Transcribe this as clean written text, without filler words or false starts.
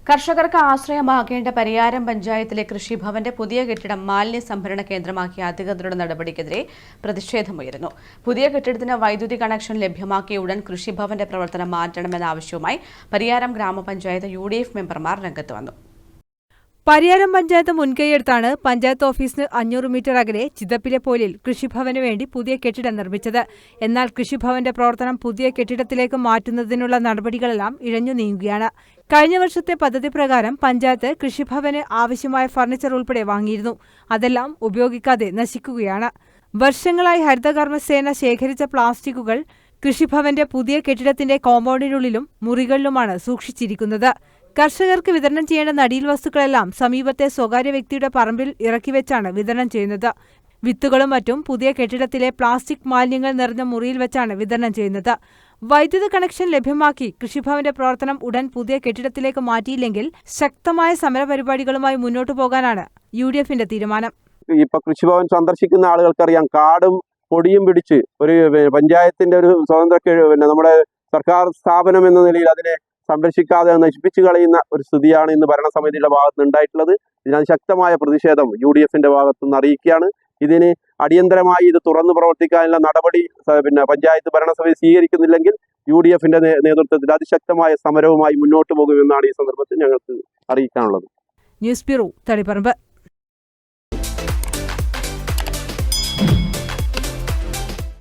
കർഷകർക്ക് ആശ്രയമാകേണ്ട പരിയാരം പഞ്ചായത്തിലെ കൃഷിഭവന്റെ പുതിയ കെട്ടിടം മാലിന്യ സംഭരണ കേന്ദ്രമാക്കിയ അധികൃതരുടെ നടപടിക്കെതിരെ പ്രതിഷേധമുയരുന്നു. പുതിയ കെട്ടിടത്തിന് വൈദ്യുതി കണക്ഷൻ ലഭ്യമാക്കിയ ഉടൻ കൃഷിഭവന്റെ പ്രവർത്തനം മാറ്റണമെന്ന ആവശ്യവുമായി പരിയാരം ഗ്രാമപഞ്ചായത്ത് UDF മെമ്പർമാർ രംഗത്ത് വന്നു. പരിയാരം പഞ്ചായത്ത് മുൻകൈയെടുത്താണ് പഞ്ചായത്ത് ഓഫീസിന് 500 മീറ്റർ അകലെ ചിതപ്പിലെ പോലിൽ കൃഷിഭവന് വേണ്ടി പുതിയ കെട്ടിടം നിർമ്മിച്ചത്. എന്നാൽ കൃഷിഭവന്റെ പ്രവർത്തനം പുതിയ കെട്ടിടത്തിലേക്ക് മാറ്റുന്നതിനുള്ള നടപടികളെല്ലാം ഇഴഞ്ഞു നീങ്ങുകയാണ്. കഴിഞ്ഞ വർഷത്തെ പദ്ധതി പ്രകാരം പഞ്ചായത്ത് കൃഷിഭവന് ആവശ്യമായ ഫർണിച്ചർ ഉൾപ്പെടെ വാങ്ങിയിരുന്നു. അതെല്ലാം ഉപയോഗിക്കാതെ നശിക്കുകയാണ്. വർഷങ്ങളായി ഹരിതകർമ്മസേന ശേഖരിച്ച പ്ലാസ്റ്റിക്കുകൾ കൃഷിഭവന്റെ പുതിയ കെട്ടിടത്തിന്റെ കോമ്പൗണ്ടിനുള്ളിലും മുറികളിലുമാണ് സൂക്ഷിച്ചിരിക്കുന്നത്. കർഷകർക്ക് വിതരണം ചെയ്യേണ്ട നടീൽ വസ്തുക്കളെല്ലാം സമീപത്തെ സ്വകാര്യ വ്യക്തിയുടെ പറമ്പിൽ ഇറക്കിവെച്ചാണ് വിതരണം ചെയ്യുന്നത്. വിത്തുകളും മറ്റും പുതിയ കെട്ടിടത്തിലെ പ്ലാസ്റ്റിക് മാലിന്യങ്ങൾ നിറഞ്ഞ മുറിയിൽ വെച്ചാണ് വിതരണം ചെയ്യുന്നത്. വൈദ്യുത കണക്ഷൻ ലഭ്യമാക്കി കൃഷിഭവന്റെ പ്രവർത്തനം ഉടൻ പുതിയ കെട്ടിടത്തിലേക്ക് മാറ്റിയില്ലെങ്കിൽ ശക്തമായ സമരപരിപാടികളുമായി മുന്നോട്ടു പോകാനാണ് UDFന്റെ തീരുമാനം. ഇപ്പൊ കൃഷിഭവൻ സന്ദർശിക്കുന്ന ആളുകൾക്കറിയാം, കാടും പൊടിയും പിടിച്ച് ഒരു പഞ്ചായത്തിന്റെ ഒരു സ്വതന്ത്ര നമ്മുടെ സർക്കാർ സ്ഥാപനം എന്ന നിലയിൽ അതിനെ സംരക്ഷിക്കാതെ നശിപ്പിച്ചു കളയുന്ന ഒരു സ്ഥിതിയാണ് ഇന്ന് ഭരണസമിതിയുടെ ഭാഗത്ത് ഉണ്ടായിട്ടുള്ളത്. ഇതിനകത്ത് ശക്തമായ പ്രതിഷേധം UDFന്റെ ഭാഗത്തു നിന്ന് അറിയിക്കുകയാണ്. ഇതിന് അടിയന്തരമായി ഇത് തുറന്നു പ്രവർത്തിക്കാനുള്ള നടപടി പഞ്ചായത്ത് ഭരണസമിതി സ്വീകരിക്കുന്നില്ലെങ്കിൽ UDFന്റെ നേതൃത്വത്തിൽ അതിശക്തമായ സമരവുമായി മുന്നോട്ട് പോകുമെന്നാണ് ഈ സന്ദർഭത്തിൽ ഞങ്ങൾക്ക് അറിയിക്കാനുള്ളത്. News bureau, Taliparamba.